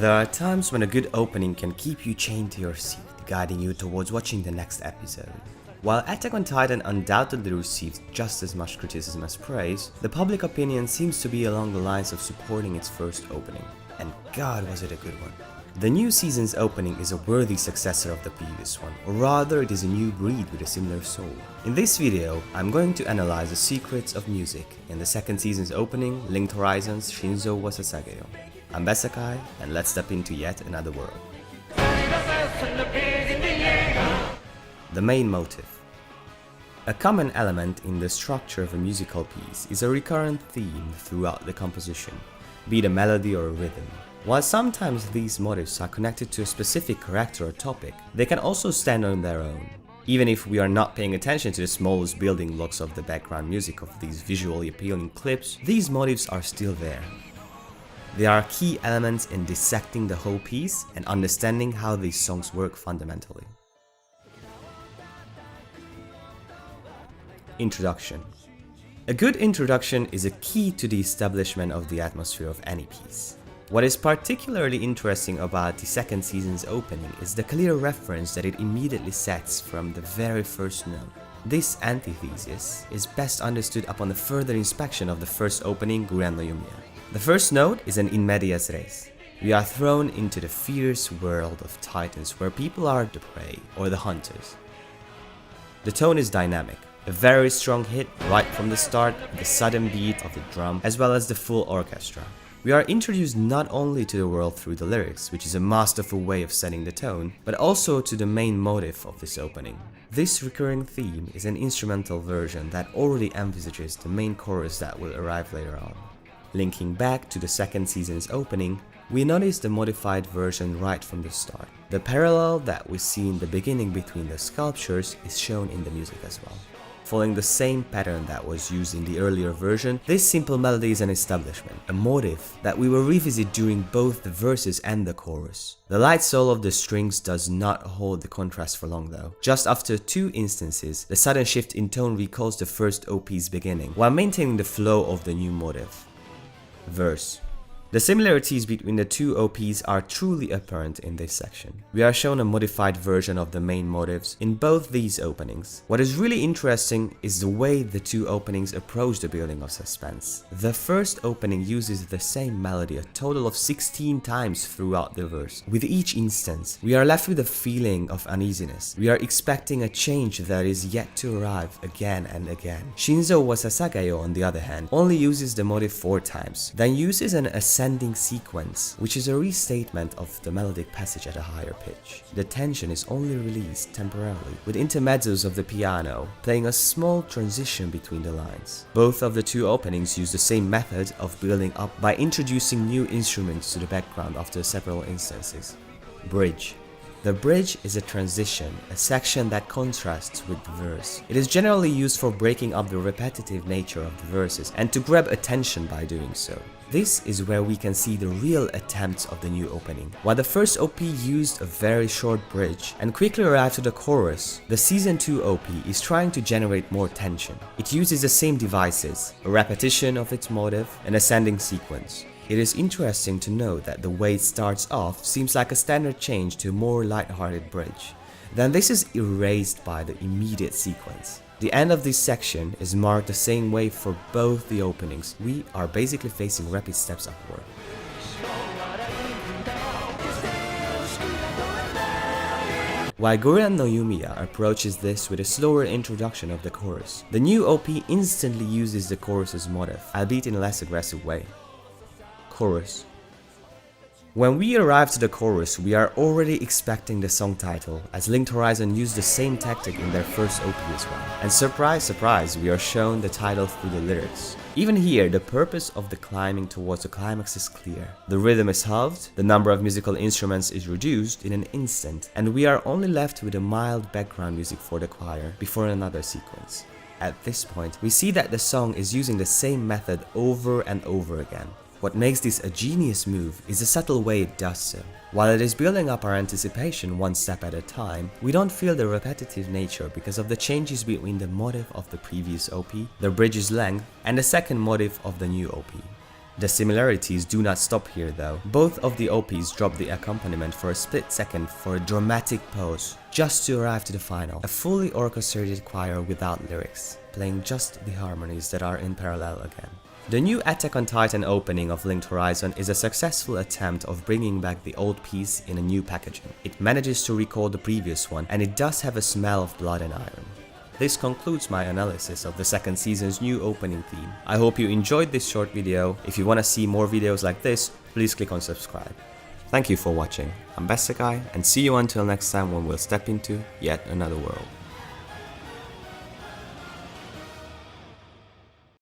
There are times when a good opening can keep you chained to your seat, guiding you towards watching the next episode. While Attack on Titan undoubtedly received just as much criticism as praise, the public opinion seems to be along the lines of supporting its first opening. And God, was it a good one. The new season's opening is a worthy successor of the previous one, or rather it is a new breed with a similar soul. In this video, I'm going to analyze the secrets of music in the second season's opening, Linked Horizons Shinzou wa Sasageyo. I'm Bessekai, and let's step into yet another world. The main motive. A common element in the structure of a musical piece is a recurrent theme throughout the composition, be it a melody or a rhythm. While sometimes these motifs are connected to a specific character or topic, they can also stand on their own. Even if we are not paying attention to the smallest building blocks of the background music of these visually appealing clips, these motifs are still there. They are key elements in dissecting the whole piece and understanding how these songs work fundamentally. Introduction. A good introduction is a key to the establishment of the atmosphere of any piece. What is particularly interesting about the second season's opening is the clear reference that it immediately sets from the very first note. This antithesis is best understood upon the further inspection of the first opening, Guren no Yumiya. The first note is an in medias res. We are thrown into the fierce world of titans where people are the prey or the hunters. The tone is dynamic, a very strong hit right from the start, the sudden beat of the drum as well as the full orchestra. We are introduced not only to the world through the lyrics, which is a masterful way of setting the tone, but also to the main motive of this opening. This recurring theme is an instrumental version that already envisages the main chorus that will arrive later on. Linking back to the second season's opening, we notice the modified version right from the start. The parallel that we see in the beginning between the sculptures is shown in the music as well. Following the same pattern that was used in the earlier version, this simple melody is an establishment, a motive that we will revisit during both the verses and the chorus. The light solo of the strings does not hold the contrast for long though. Just after 2 instances, the sudden shift in tone recalls the first OP's beginning, while maintaining the flow of the new motive. Verse. The similarities between the two OPs are truly apparent in this section. We are shown a modified version of the main motives in both these openings. What is really interesting is the way the two openings approach the building of suspense. The first opening uses the same melody a total of 16 times throughout the verse. With each instance, we are left with a feeling of uneasiness. We are expecting a change that is yet to arrive again and again. Shinzou wa Sasageyo, on the other hand, only uses the motive 4 times, then uses an ascending sequence, which is a restatement of the melodic passage at a higher pitch. The tension is only released temporarily, with intermezzos of the piano playing a small transition between the lines. Both of the two openings use the same method of building up by introducing new instruments to the background after several instances. Bridge. The bridge is a transition, a section that contrasts with the verse. It is generally used for breaking up the repetitive nature of the verses and to grab attention by doing so. This is where we can see the real attempts of the new opening. While the first OP used a very short bridge and quickly arrived to the chorus, the Season 2 OP is trying to generate more tension. It uses the same devices, a repetition of its motive, an ascending sequence. It is interesting to note that the way it starts off seems like a standard change to a more light-hearted bridge. Then this is erased by the immediate sequence. The end of this section is marked the same way for both the openings. We are basically facing rapid steps upward. While Guren no Yumiya approaches this with a slower introduction of the chorus, the new OP instantly uses the chorus's motive, albeit in a less aggressive way. Chorus. When we arrive to the chorus, we are already expecting the song title, as Linked Horizon used the same tactic in their first OP as well. And surprise, surprise, we are shown the title through the lyrics. Even here, the purpose of the climbing towards the climax is clear. The rhythm is halved, the number of musical instruments is reduced in an instant, and we are only left with a mild background music for the choir before another sequence. At this point, we see that the song is using the same method over and over again. What makes this a genius move is the subtle way it does so. While it is building up our anticipation one step at a time, we don't feel the repetitive nature because of the changes between the motive of the previous OP, the bridge's length, and the second motive of the new OP. The similarities do not stop here though. Both of the OPs drop the accompaniment for a split second for a dramatic pause, just to arrive to the final. A fully orchestrated choir without lyrics, playing just the harmonies that are in parallel again. The new Attack on Titan opening of Linked Horizon is a successful attempt of bringing back the old piece in a new packaging. It manages to recall the previous one, and it does have a smell of blood and iron. This concludes my analysis of the second season's new opening theme. I hope you enjoyed this short video. If you want to see more videos like this, please click on subscribe. Thank you for watching. I'm Bessekai, and see you until next time when we'll step into yet another world.